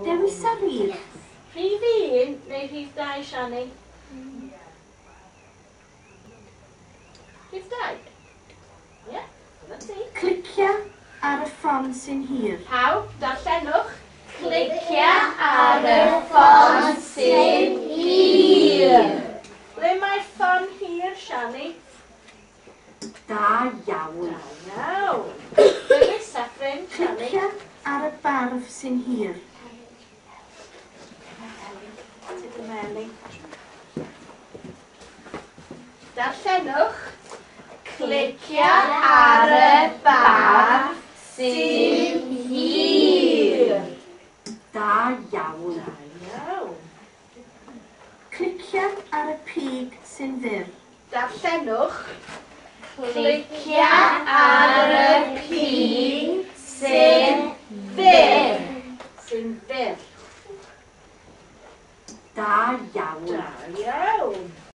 Dewis a rhif. Rhif 1 neu rhif 2, Siani? Rhif 2? Ie, dyna ti. Clicia ar y ffon sy'n hir. Pawb, darllenwch. Clicia ar y ffon sy'n hir. Ble mae'r ffon hir, Siani? Da iawn. Da iawn. Dewis a ffrind, Siani? Clicia ar y barf sy'n hir. Darllenwch. Clicia ar y barf sy'n hir. Da iawn. Da iawn. Clicia ar y pig sy'n fyr. Darllenwch. Clicia ar y pig sy'n fyr. Sy'n fyr. Da iawn. Da iawn.